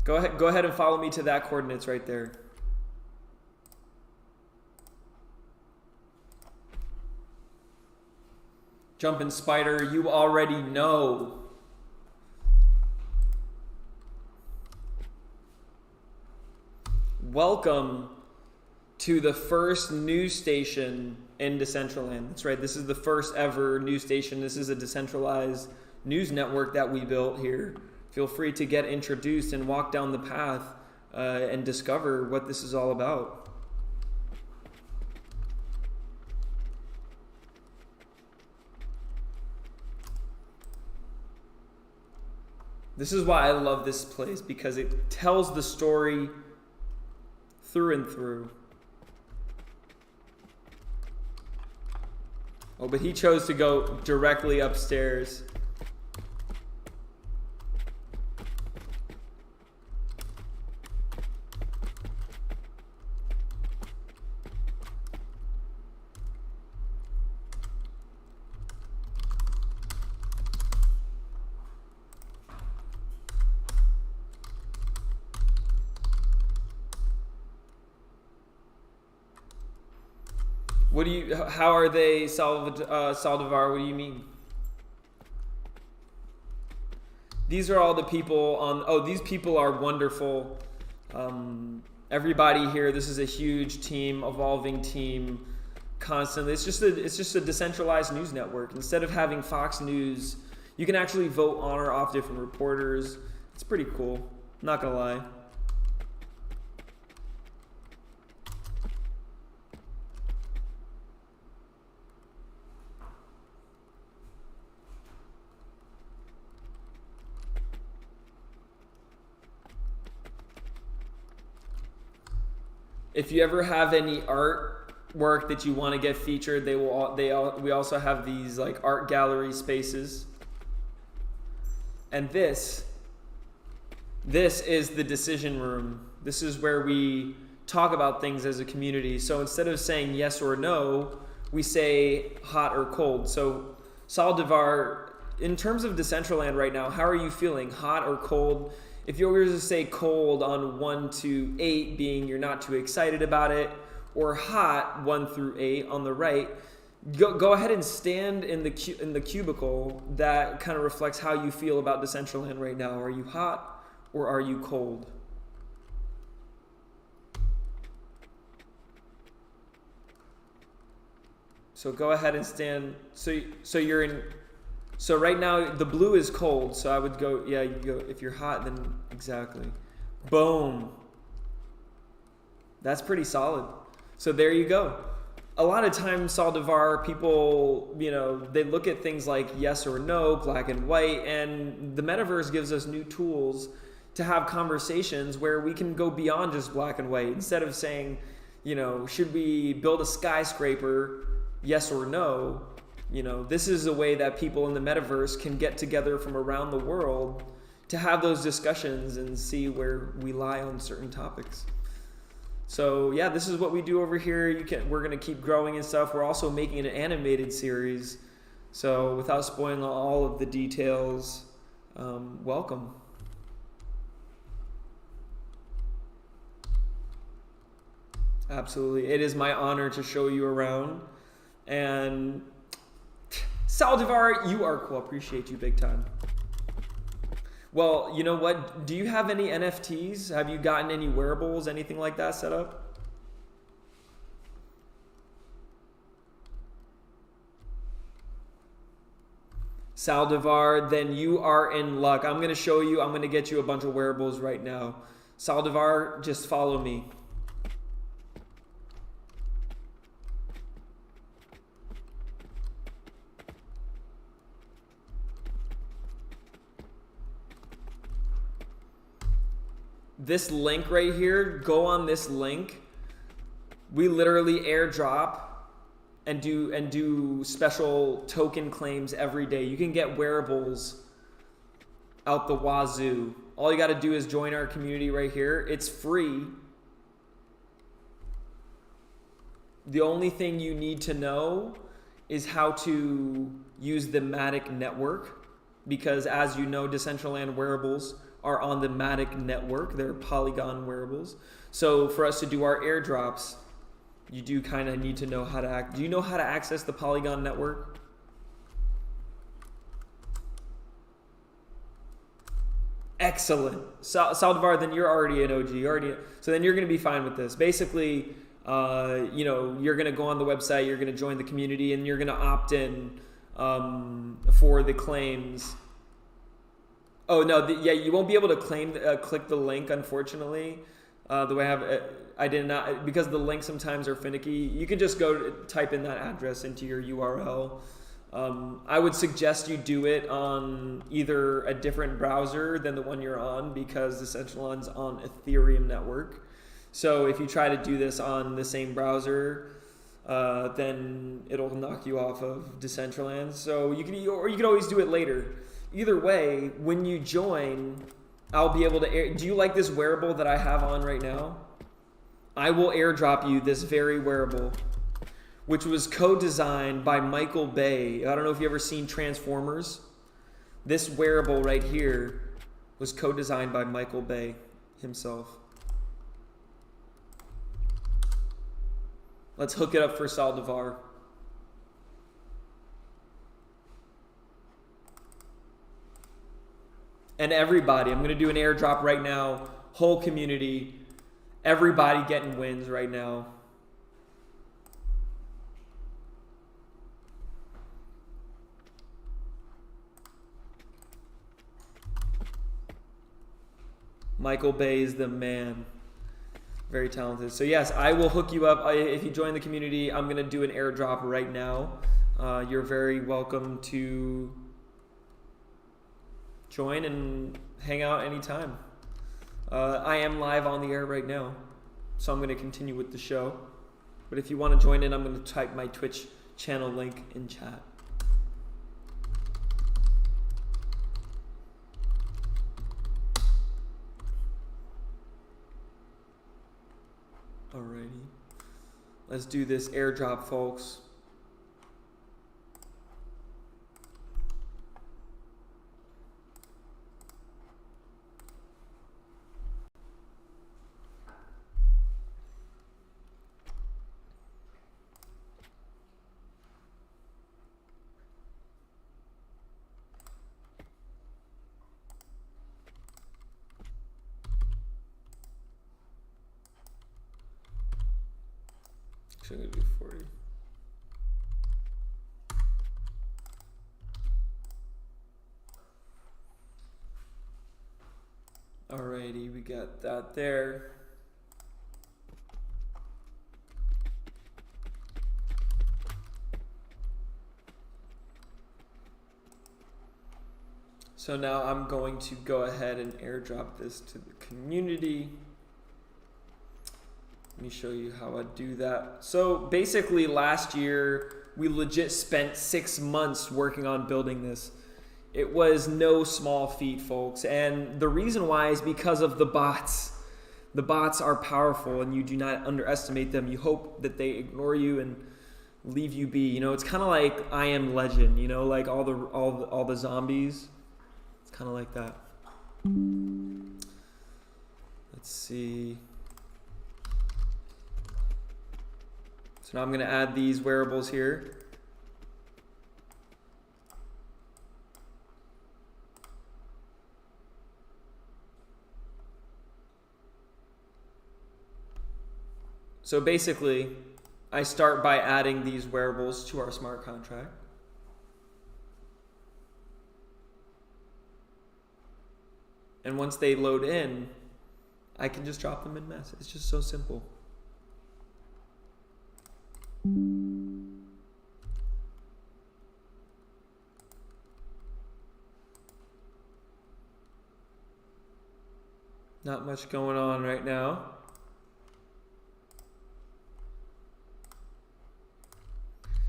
Go ahead and follow me to that coordinates right there. Jumpin' Spider, you already know. Welcome to the first news station in Decentraland. That's right, this is the first ever news station. This is a decentralized news network that we built here. Feel free to get introduced and walk down the path and discover what this is all about. This is why I love this place, because it tells the story through and through. Oh, but he chose to go directly upstairs. What do you? How are they, Saldivar? What do you mean? These are all the people on. Oh, these people are wonderful. Everybody here. This is a huge team, evolving team, constantly. It's just a decentralized news network. Instead of having Fox News, you can actually vote on or off different reporters. It's pretty cool. Not gonna lie. If you ever have any artwork that you want to get featured, we also have these like art gallery spaces. And this is the decision room. This is where we talk about things as a community. So instead of saying yes or no, we say hot or cold. So Saldivar, in terms of Decentraland right now, how are you feeling? Hot or cold? If you were to say cold on 1 to 8, being you're not too excited about it, or hot 1 through 8 on the right, go ahead and stand in the cubicle that kind of reflects how you feel about Decentraland right now. Are you hot or are you cold? So go ahead and stand. So you're in. So right now the blue is cold. So I would go. Yeah, you go. If you're hot, then exactly. Boom. That's pretty solid. So there you go. A lot of times, Saldivar, people, they look at things like yes or no, black and white, and the metaverse gives us new tools to have conversations where we can go beyond just black and white. Instead of saying, should we build a skyscraper, yes or no, this is a way that people in the metaverse can get together from around the world to have those discussions and see where we lie on certain topics. So yeah, this is what we do over here. We're gonna keep growing and stuff. We're also making an animated series. So without spoiling all of the details, welcome. Absolutely, it is my honor to show you around. And Saldivar, you are cool. Appreciate you big time. Well, you know what? Do you have any NFTs? Have you gotten any wearables, anything like that set up? Saldivar, then you are in luck. I'm going to show you. I'm going to get you a bunch of wearables right now. Saldivar, just follow me. This link right here, go on this link. We literally airdrop and do special token claims every day. You can get wearables out the wazoo. All you got to do is join our community right here. It's free. The only thing you need to know is how to use the Matic network, because as you know, Decentraland wearables are on the Matic network. They're Polygon wearables. So for us to do our airdrops, you do kind of need to know how to do you know how to access the Polygon network? Excellent. Saldivar, then you're already an OG. So then you're going to be fine with this. Basically, you're going to go on the website, you're going to join the community, and you're going to opt in for the claims. Oh no, you won't be able to click the link, unfortunately. The way I did not, because the links sometimes are finicky. You can just go type in that address into your URL. I would suggest you do it on either a different browser than the one you're on, because Decentraland's on Ethereum network. So if you try to do this on the same browser, then it'll knock you off of Decentraland. So you can always do it later. Either way, when you join, I'll be able to do you like this wearable that I have on right now? I will airdrop you this very wearable, which was co-designed by Michael Bay. I don't know if you've ever seen Transformers. This wearable right here was co-designed by Michael Bay himself. Let's hook it up for Saldivar. And everybody, I'm going to do an airdrop right now. Whole community, everybody getting wins right now. Michael Bay is the man. Very talented. So yes, I will hook you up. If you join the community, I'm going to do an airdrop right now. You're very welcome to join and hang out anytime. I am live on the air right now, so I'm going to continue with the show. But if you want to join in, I'm going to type my Twitch channel link in chat. Alrighty. Let's do this airdrop, folks. I'm gonna do 40. Alrighty, we got that there. So now I'm going to go ahead and airdrop this to the community. Let me show you how I do that. So basically last year, we legit spent 6 months working on building this. It was no small feat, folks. And the reason why is because of the bots. The bots are powerful and you do not underestimate them. You hope that they ignore you and leave you be. You know, it's kind of like I Am Legend, you know, like all the zombies. It's kind of like that. Let's see. So now I'm going to add these wearables here. So basically, I start by adding these wearables to our smart contract. And once they load in, I can just drop them in mass. It's just so simple. Not much going on right now.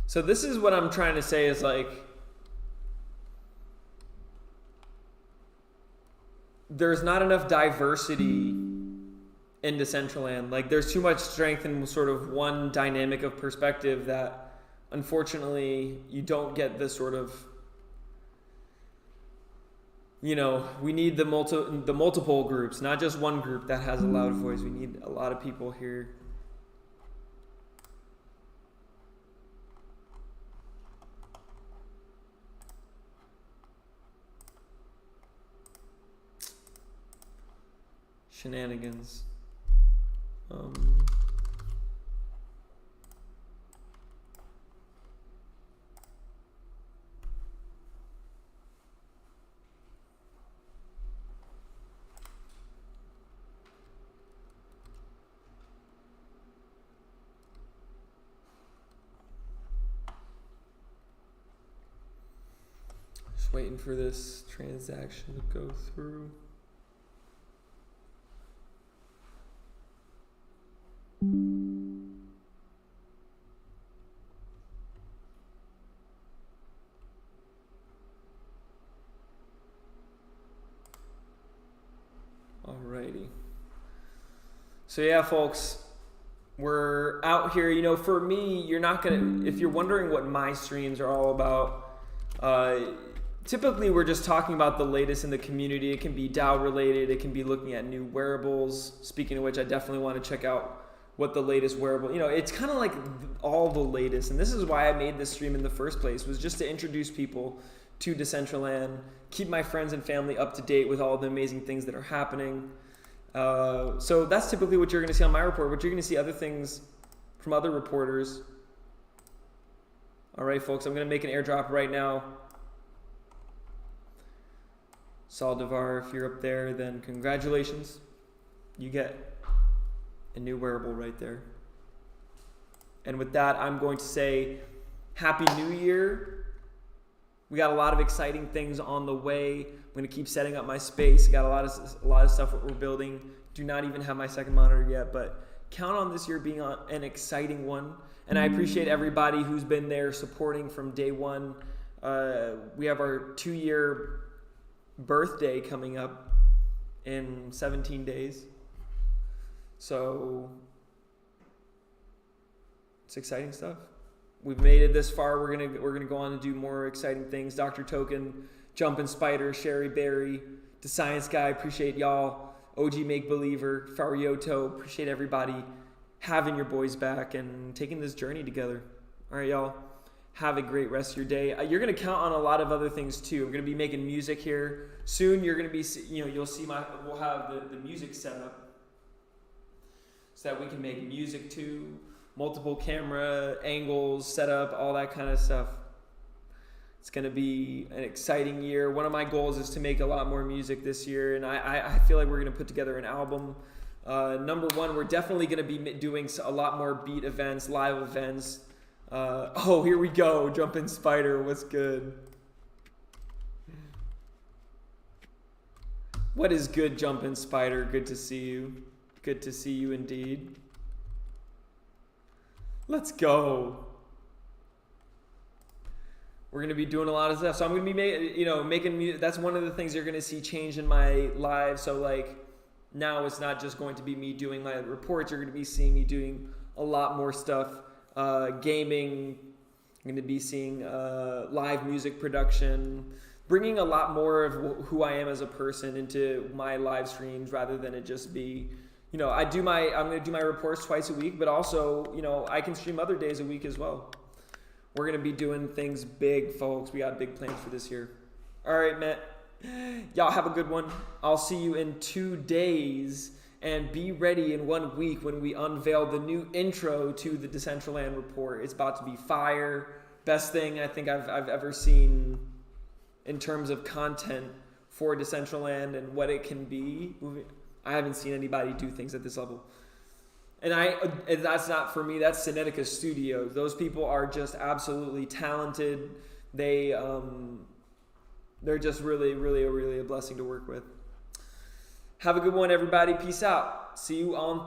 So this is what I'm trying to say is like, there's not enough diversity in Decentraland. Like there's too much strength in sort of one dynamic of perspective that unfortunately you don't get this sort of, you know, we need the multiple groups, not just one group that has a loud voice. We need a lot of people here. Shenanigans. Just waiting for this transaction to go through. So yeah, folks, we're out here. You know, for me, you're not gonna. If you're wondering what my streams are all about, typically we're just talking about the latest in the community. It can be DAO related. It can be looking at new wearables. Speaking of which, I definitely want to check out what the latest wearable. You know, it's kind of like all the latest, and this is why I made this stream in the first place. Was just to introduce people to Decentraland, keep my friends and family up to date with all the amazing things that are happening. So that's typically what you're going to see on my report, but you're going to see other things from other reporters. All right, folks, I'm going to make an airdrop right now. Saldivar, if you're up there, then congratulations. You get a new wearable right there. And with that, I'm going to say Happy New Year. We got a lot of exciting things on the way. I'm going to keep setting up my space. Got a lot of stuff that we're building. Do not even have my second monitor yet, but count on this year being an exciting one. And I appreciate everybody who's been there supporting from day one. We have our 2-year birthday coming up in 17 days. So it's exciting stuff. We've made it this far. We're gonna go on to do more exciting things. Dr. Token, Jumpin' Spider, Sherry Berry, The Science Guy, appreciate y'all. OG Make Believer, Farioto, appreciate everybody having your boys back and taking this journey together. All right, y'all. Have a great rest of your day. You're gonna count on a lot of other things too. We're gonna be making music here soon. You're gonna be, you'll see we'll have the music set up so that we can make music too. Multiple camera angles, setup, all that kind of stuff. It's going to be an exciting year. One of my goals is to make a lot more music this year, and I feel like we're going to put together an album. Number one, we're definitely going to be doing a lot more beat events, live events. Oh, here we go. Jumpin' Spider, what's good? What is good, Jumpin' Spider? Good to see you. Good to see you indeed. Let's go. We're going to be doing a lot of stuff. So I'm going to be making music. That's one of the things you're going to see change in my live. So like now it's not just going to be me doing my reports. You're going to be seeing me doing a lot more stuff. Gaming. I'm going to be seeing live music production. Bringing a lot more of who I am as a person into my live streams rather than it just be... I'm going to do my reports twice a week, but also, I can stream other days a week as well. We're going to be doing things big, folks. We got big plans for this year. All right, Matt. Y'all have a good one. I'll see you in 2 days, and be ready in 1 week when we unveil the new intro to the Decentraland report. It's about to be fire. Best thing I think I've ever seen in terms of content for Decentraland and what it can be. I haven't seen anybody do things at this level. And that's not for me, that's Cinetica Studios. Those people are just absolutely talented. They're just really a blessing to work with. Have a good one, everybody. Peace out. See you on